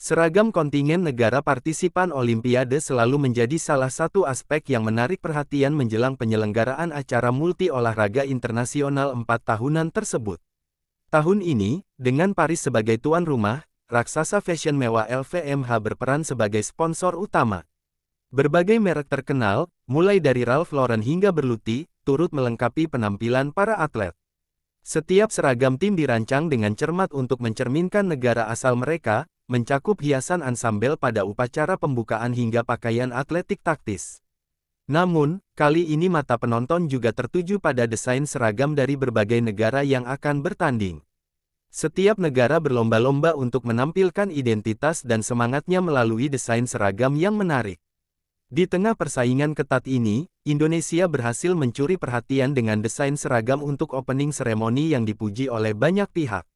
Seragam kontingen negara partisipan Olimpiade selalu menjadi salah satu aspek yang menarik perhatian menjelang penyelenggaraan acara multi olahraga internasional 4 tahunan tersebut. Tahun ini, dengan Paris sebagai tuan rumah, raksasa fashion mewah LVMH berperan sebagai sponsor utama. Berbagai merek terkenal, mulai dari Ralph Lauren hingga Berluti, turut melengkapi penampilan para atlet. Setiap seragam tim dirancang dengan cermat untuk mencerminkan negara asal mereka, mencakup hiasan ansambel pada upacara pembukaan hingga pakaian atletik taktis. Namun, kali ini mata penonton juga tertuju pada desain seragam dari berbagai negara yang akan bertanding. Setiap negara berlomba-lomba untuk menampilkan identitas dan semangatnya melalui desain seragam yang menarik. Di tengah persaingan ketat ini, Indonesia berhasil mencuri perhatian dengan desain seragam untuk opening seremoni yang dipuji oleh banyak pihak.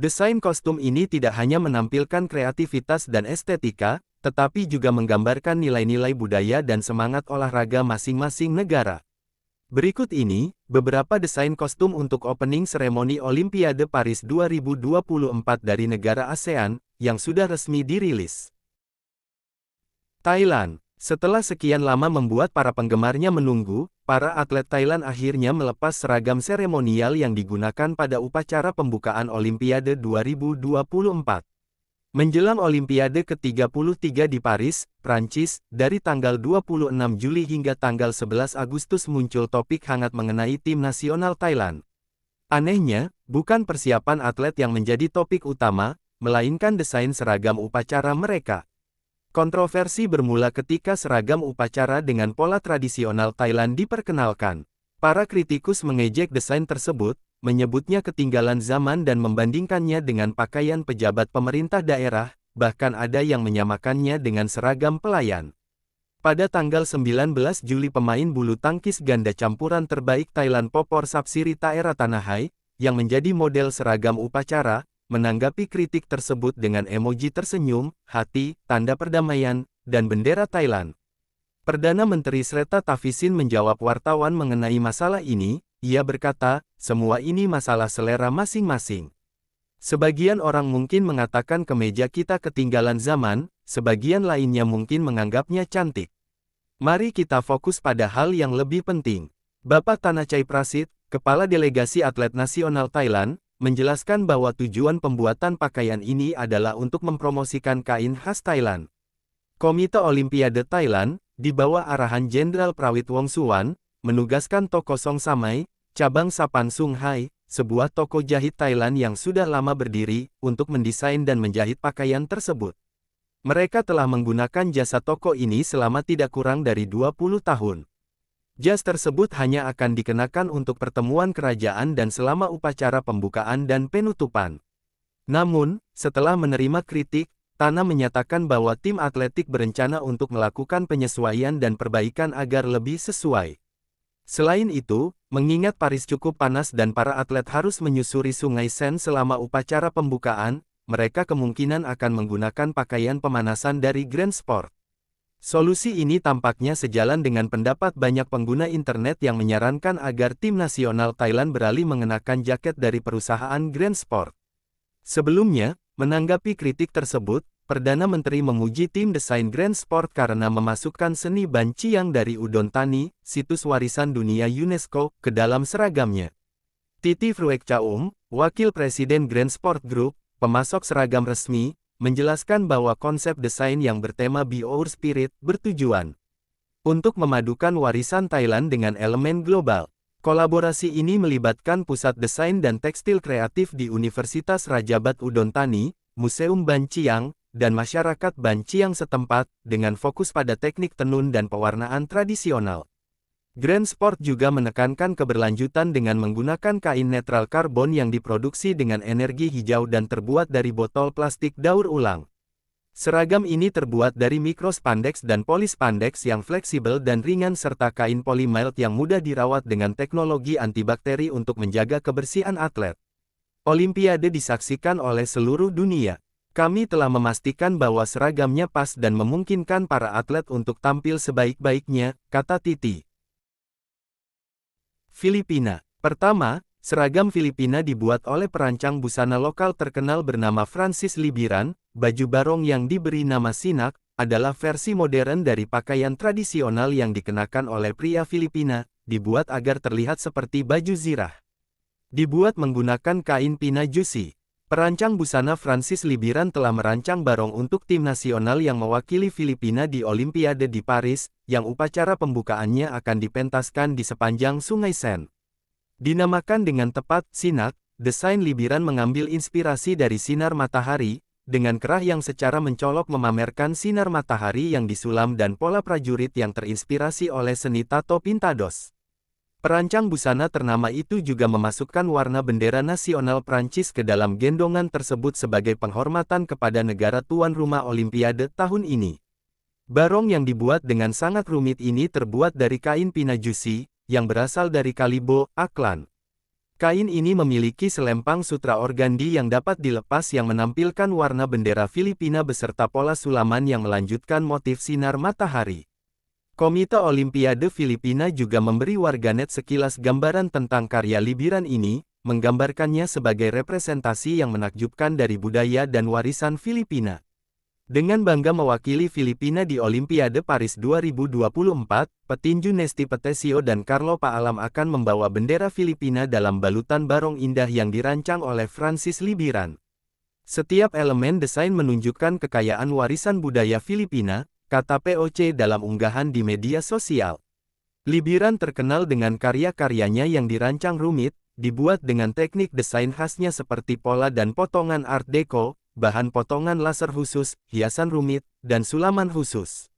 Desain kostum ini tidak hanya menampilkan kreativitas dan estetika, tetapi juga menggambarkan nilai-nilai budaya dan semangat olahraga masing-masing negara. Berikut ini, beberapa desain kostum untuk opening seremoni Olimpiade Paris 2024 dari negara ASEAN, yang sudah resmi dirilis. Thailand. Setelah sekian lama membuat para penggemarnya menunggu, para atlet Thailand akhirnya melepas seragam seremonial yang digunakan pada upacara pembukaan Olimpiade 2024. Menjelang Olimpiade ke-33 di Paris, Prancis, dari tanggal 26 Juli hingga tanggal 11 Agustus muncul topik hangat mengenai tim nasional Thailand. Anehnya, bukan persiapan atlet yang menjadi topik utama, melainkan desain seragam upacara mereka. Kontroversi bermula ketika seragam upacara dengan pola tradisional Thailand diperkenalkan. Para kritikus mengejek desain tersebut, menyebutnya ketinggalan zaman dan membandingkannya dengan pakaian pejabat pemerintah daerah, bahkan ada yang menyamakannya dengan seragam pelayan. Pada tanggal 19 Juli pemain bulu tangkis ganda campuran terbaik Thailand Popor Sapsiri Taera Tanahai, yang menjadi model seragam upacara, menanggapi kritik tersebut dengan emoji tersenyum, hati, tanda perdamaian, dan bendera Thailand. Perdana Menteri Srettha Thavisin menjawab wartawan mengenai masalah ini, ia berkata, semua ini masalah selera masing-masing. Sebagian orang mungkin mengatakan kemeja kita ketinggalan zaman, sebagian lainnya mungkin menganggapnya cantik. Mari kita fokus pada hal yang lebih penting. Bapak Thanachai Prasit, Kepala Delegasi Atlet Nasional Thailand, menjelaskan bahwa tujuan pembuatan pakaian ini adalah untuk mempromosikan kain khas Thailand. Komite Olimpiade Thailand, di bawah arahan Jenderal Prawit Wongsuwan, menugaskan toko Song Samai, cabang Sapan Sung Hai, sebuah toko jahit Thailand yang sudah lama berdiri, untuk mendesain dan menjahit pakaian tersebut. Mereka telah menggunakan jasa toko ini selama tidak kurang dari 20 tahun. Jas tersebut hanya akan dikenakan untuk pertemuan kerajaan dan selama upacara pembukaan dan penutupan. Namun, setelah menerima kritik, Tana menyatakan bahwa tim atletik berencana untuk melakukan penyesuaian dan perbaikan agar lebih sesuai. Selain itu, mengingat Paris cukup panas dan para atlet harus menyusuri Sungai Seine selama upacara pembukaan, mereka kemungkinan akan menggunakan pakaian pemanasan dari Grand Sport. Solusi ini tampaknya sejalan dengan pendapat banyak pengguna internet yang menyarankan agar tim nasional Thailand beralih mengenakan jaket dari perusahaan Grand Sport. Sebelumnya, menanggapi kritik tersebut, Perdana Menteri memuji tim desain Grand Sport karena memasukkan seni banciang dari Udon Thani, situs warisan dunia UNESCO, ke dalam seragamnya. Titi Fruekchaum, Wakil Presiden Grand Sport Group, pemasok seragam resmi, menjelaskan bahwa konsep desain yang bertema Be Our Spirit bertujuan untuk memadukan warisan Thailand dengan elemen global. Kolaborasi ini melibatkan pusat desain dan tekstil kreatif di Universitas Rajabat Udon Thani, Museum Banciang, dan masyarakat Banciang setempat, dengan fokus pada teknik tenun dan pewarnaan tradisional. Grand Sport juga menekankan keberlanjutan dengan menggunakan kain netral karbon yang diproduksi dengan energi hijau dan terbuat dari botol plastik daur ulang. Seragam ini terbuat dari mikrospandex dan polispandex yang fleksibel dan ringan serta kain polymild yang mudah dirawat dengan teknologi antibakteri untuk menjaga kebersihan atlet. Olimpiade disaksikan oleh seluruh dunia. Kami telah memastikan bahwa seragamnya pas dan memungkinkan para atlet untuk tampil sebaik-baiknya, kata Titi. Filipina. Pertama, seragam Filipina dibuat oleh perancang busana lokal terkenal bernama Francis Libiran, baju barong yang diberi nama sinak, adalah versi modern dari pakaian tradisional yang dikenakan oleh pria Filipina, dibuat agar terlihat seperti baju zirah. Dibuat menggunakan kain pina juicy. Perancang busana Francis Libiran telah merancang barong untuk tim nasional yang mewakili Filipina di Olimpiade di Paris, yang upacara pembukaannya akan dipentaskan di sepanjang Sungai Sen. Dinamakan dengan tepat sinak, desain Libiran mengambil inspirasi dari sinar matahari, dengan kerah yang secara mencolok memamerkan sinar matahari yang disulam dan pola prajurit yang terinspirasi oleh seni tato pintados. Perancang busana ternama itu juga memasukkan warna bendera nasional Prancis ke dalam gendongan tersebut sebagai penghormatan kepada negara tuan rumah Olimpiade tahun ini. Barong yang dibuat dengan sangat rumit ini terbuat dari kain pina juicy, yang berasal dari Kalibo, Aklan. Kain ini memiliki selempang sutra organdi yang dapat dilepas yang menampilkan warna bendera Filipina beserta pola sulaman yang melanjutkan motif sinar matahari. Komite Olimpiade Filipina juga memberi warganet sekilas gambaran tentang karya Libiran ini, menggambarkannya sebagai representasi yang menakjubkan dari budaya dan warisan Filipina. Dengan bangga mewakili Filipina di Olimpiade Paris 2024, petinju Nesty Petesio dan Carlo Paalam akan membawa bendera Filipina dalam balutan barong indah yang dirancang oleh Francis Libiran. Setiap elemen desain menunjukkan kekayaan warisan budaya Filipina, kata POC dalam unggahan di media sosial. Libiran terkenal dengan karya-karyanya yang dirancang rumit, dibuat dengan teknik desain khasnya seperti pola dan potongan Art Deco, bahan potongan laser khusus, hiasan rumit, dan sulaman khusus.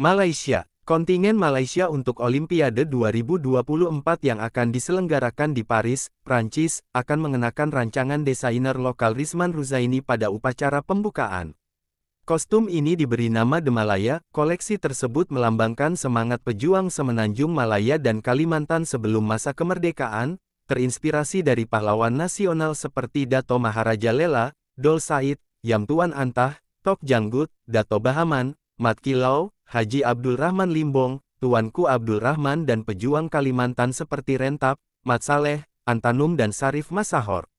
Malaysia. Kontingen Malaysia untuk Olimpiade 2024 yang akan diselenggarakan di Paris, Prancis, akan mengenakan rancangan desainer lokal Rizman Ruzaini pada upacara pembukaan. Kostum ini diberi nama The Malaya. Koleksi tersebut melambangkan semangat pejuang semenanjung Malaya dan Kalimantan sebelum masa kemerdekaan, terinspirasi dari pahlawan nasional seperti Dato Maharaja Lela, Dol Said, Yam Tuan Antah, Tok Janggut, Dato Bahaman, Mat Kilau, Haji Abdul Rahman Limbong, Tuanku Abdul Rahman dan pejuang Kalimantan seperti Rentap, Mat Saleh, Antanum dan Sarif Masahor.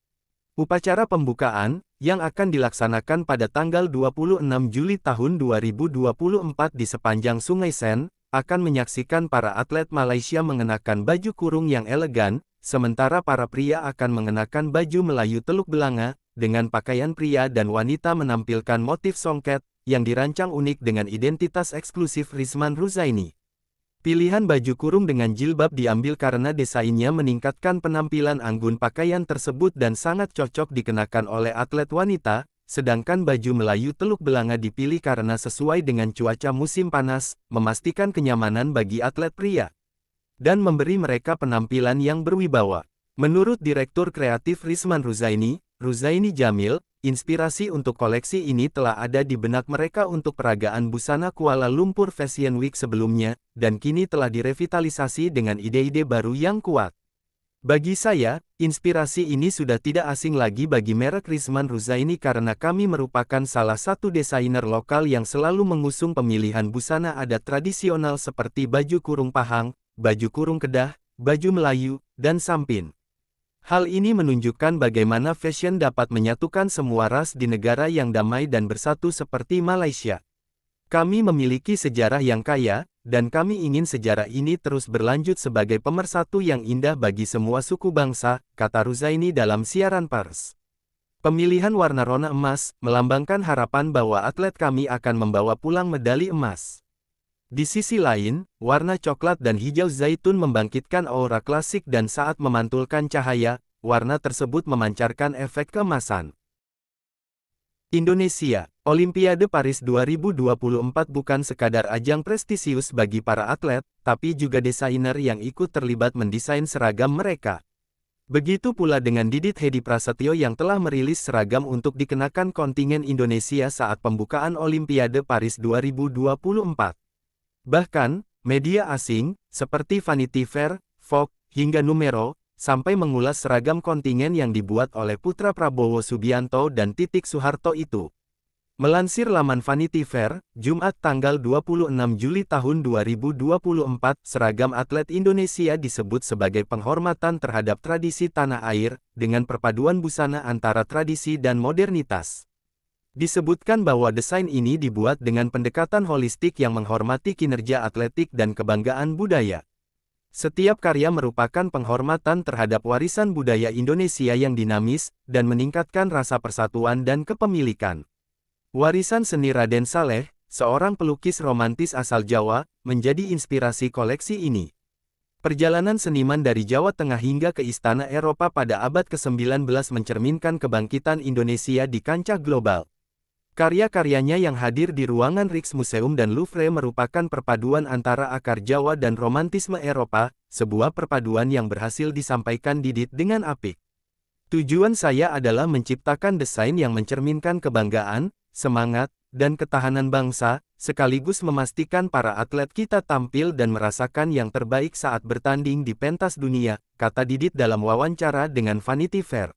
Upacara pembukaan, yang akan dilaksanakan pada tanggal 26 Juli tahun 2024 di sepanjang Sungai Sen, akan menyaksikan para atlet Malaysia mengenakan baju kurung yang elegan, sementara para pria akan mengenakan baju Melayu Teluk Belanga, dengan pakaian pria dan wanita menampilkan motif songket, yang dirancang unik dengan identitas eksklusif Rizman Ruzaini. Pilihan baju kurung dengan jilbab diambil karena desainnya meningkatkan penampilan anggun pakaian tersebut dan sangat cocok dikenakan oleh atlet wanita, sedangkan baju Melayu Teluk Belanga dipilih karena sesuai dengan cuaca musim panas, memastikan kenyamanan bagi atlet pria, dan memberi mereka penampilan yang berwibawa. Menurut Direktur Kreatif Rizman Ruzaini, Ruzaini Jamil, inspirasi untuk koleksi ini telah ada di benak mereka untuk peragaan busana Kuala Lumpur Fashion Week sebelumnya, dan kini telah direvitalisasi dengan ide-ide baru yang kuat. Bagi saya, inspirasi ini sudah tidak asing lagi bagi merek Rizman Ruzaini karena kami merupakan salah satu desainer lokal yang selalu mengusung pemilihan busana adat tradisional seperti baju kurung Pahang, baju kurung Kedah, baju Melayu, dan Sampin. Hal ini menunjukkan bagaimana fashion dapat menyatukan semua ras di negara yang damai dan bersatu seperti Malaysia. Kami memiliki sejarah yang kaya, dan kami ingin sejarah ini terus berlanjut sebagai pemersatu yang indah bagi semua suku bangsa, kata Ruzaini dalam siaran pers. Pemilihan warna rona emas melambangkan harapan bahwa atlet kami akan membawa pulang medali emas. Di sisi lain, warna coklat dan hijau zaitun membangkitkan aura klasik dan saat memantulkan cahaya, warna tersebut memancarkan efek keemasan. Indonesia, Olimpiade Paris 2024 bukan sekadar ajang prestisius bagi para atlet, tapi juga desainer yang ikut terlibat mendesain seragam mereka. Begitu pula dengan Didit Hedi Prasetyo yang telah merilis seragam untuk dikenakan kontingen Indonesia saat pembukaan Olimpiade Paris 2024. Bahkan, media asing, seperti Vanity Fair, Vogue, hingga Numero, sampai mengulas seragam kontingen yang dibuat oleh putra Prabowo Subianto dan Titik Soeharto itu. Melansir laman Vanity Fair, Jumat tanggal 26 Juli tahun 2024, seragam atlet Indonesia disebut sebagai penghormatan terhadap tradisi tanah air, dengan perpaduan busana antara tradisi dan modernitas. Disebutkan bahwa desain ini dibuat dengan pendekatan holistik yang menghormati kinerja atletik dan kebanggaan budaya. Setiap karya merupakan penghormatan terhadap warisan budaya Indonesia yang dinamis, dan meningkatkan rasa persatuan dan kepemilikan. Warisan seni Raden Saleh, seorang pelukis romantis asal Jawa, menjadi inspirasi koleksi ini. Perjalanan seniman dari Jawa Tengah hingga ke istana Eropa pada abad ke-19 mencerminkan kebangkitan Indonesia di kancah global. Karya-karyanya yang hadir di ruangan Rijksmuseum dan Louvre merupakan perpaduan antara akar Jawa dan romantisme Eropa, sebuah perpaduan yang berhasil disampaikan Didit dengan apik. Tujuan saya adalah menciptakan desain yang mencerminkan kebanggaan, semangat, dan ketahanan bangsa, sekaligus memastikan para atlet kita tampil dan merasakan yang terbaik saat bertanding di pentas dunia, kata Didit dalam wawancara dengan Vanity Fair.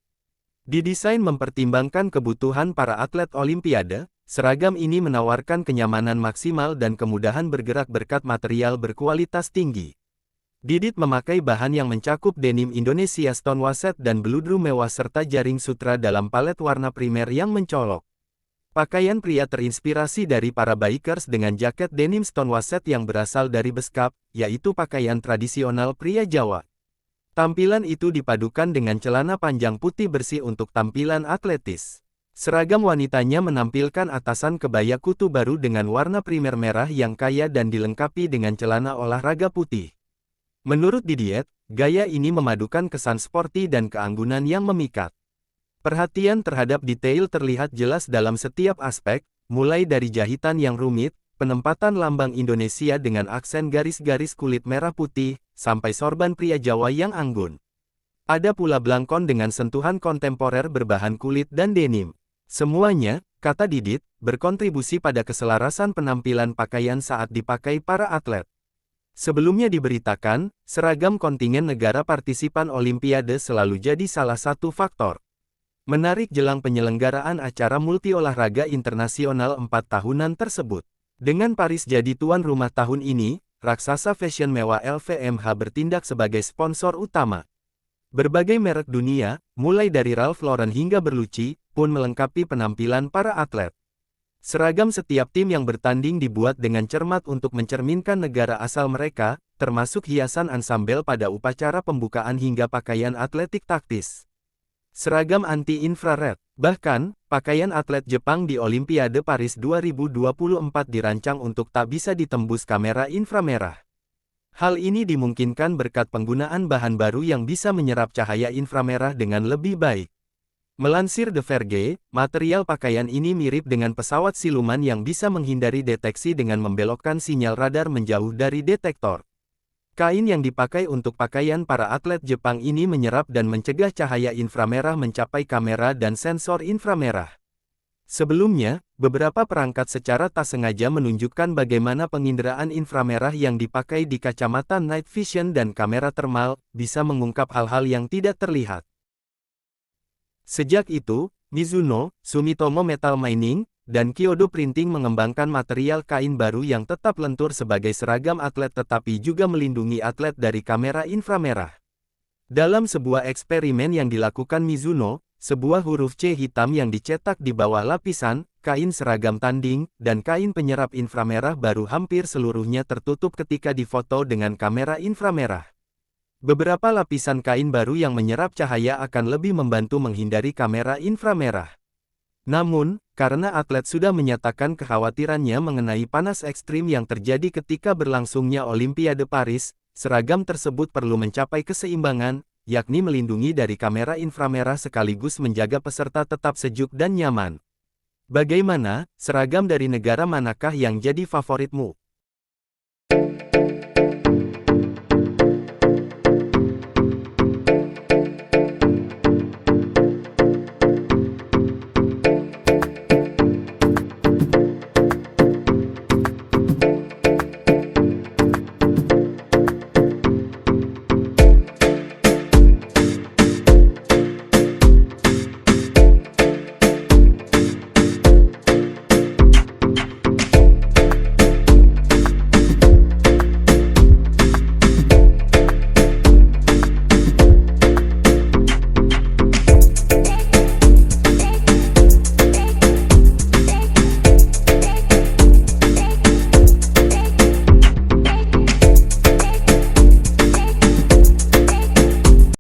Didesain mempertimbangkan kebutuhan para atlet Olimpiade, seragam ini menawarkan kenyamanan maksimal dan kemudahan bergerak berkat material berkualitas tinggi. Didit memakai bahan yang mencakup denim Indonesia Stonewaset dan beludru mewah serta jaring sutra dalam palet warna primer yang mencolok. Pakaian pria terinspirasi dari para bikers dengan jaket denim Stonewaset yang berasal dari beskap, yaitu pakaian tradisional pria Jawa. Tampilan itu dipadukan dengan celana panjang putih bersih untuk tampilan atletis. Seragam wanitanya menampilkan atasan kebaya kutu baru dengan warna primer merah yang kaya dan dilengkapi dengan celana olahraga putih. Menurut Didit, gaya ini memadukan kesan sporty dan keanggunan yang memikat. Perhatian terhadap detail terlihat jelas dalam setiap aspek, mulai dari jahitan yang rumit, penempatan lambang Indonesia dengan aksen garis-garis kulit merah putih, sampai sorban pria Jawa yang anggun. Ada pula blangkon dengan sentuhan kontemporer berbahan kulit dan denim. Semuanya, kata Didit, berkontribusi pada keselarasan penampilan pakaian saat dipakai para atlet. Sebelumnya diberitakan, seragam kontingen negara partisipan Olimpiade selalu jadi salah satu faktor menarik jelang penyelenggaraan acara multi olahraga internasional 4 tahunan tersebut. Dengan Paris jadi tuan rumah tahun ini, raksasa fashion mewah LVMH bertindak sebagai sponsor utama. Berbagai merek dunia, mulai dari Ralph Lauren hingga Berluci, pun melengkapi penampilan para atlet. Seragam setiap tim yang bertanding dibuat dengan cermat untuk mencerminkan negara asal mereka, termasuk hiasan ansambel pada upacara pembukaan hingga pakaian atletik taktis. Seragam anti-infrared. Bahkan, pakaian atlet Jepang di Olimpiade Paris 2024 dirancang untuk tak bisa ditembus kamera inframerah. Hal ini dimungkinkan berkat penggunaan bahan baru yang bisa menyerap cahaya inframerah dengan lebih baik. Melansir The Verge, material pakaian ini mirip dengan pesawat siluman yang bisa menghindari deteksi dengan membelokkan sinyal radar menjauh dari detektor. Kain yang dipakai untuk pakaian para atlet Jepang ini menyerap dan mencegah cahaya inframerah mencapai kamera dan sensor inframerah. Sebelumnya, beberapa perangkat secara tak sengaja menunjukkan bagaimana penginderaan inframerah yang dipakai di kacamata night vision dan kamera thermal bisa mengungkap hal-hal yang tidak terlihat. Sejak itu, Mizuno, Sumitomo Metal Mining, dan Kyodo Printing mengembangkan material kain baru yang tetap lentur sebagai seragam atlet tetapi juga melindungi atlet dari kamera inframerah. Dalam sebuah eksperimen yang dilakukan Mizuno, sebuah huruf C hitam yang dicetak di bawah lapisan, kain seragam tanding, dan kain penyerap inframerah baru hampir seluruhnya tertutup ketika difoto dengan kamera inframerah. Beberapa lapisan kain baru yang menyerap cahaya akan lebih membantu menghindari kamera inframerah. Namun, karena atlet sudah menyatakan kekhawatirannya mengenai panas ekstrim yang terjadi ketika berlangsungnya Olimpiade Paris, seragam tersebut perlu mencapai keseimbangan, yakni melindungi dari kamera inframerah sekaligus menjaga peserta tetap sejuk dan nyaman. Bagaimana, seragam dari negara manakah yang jadi favoritmu?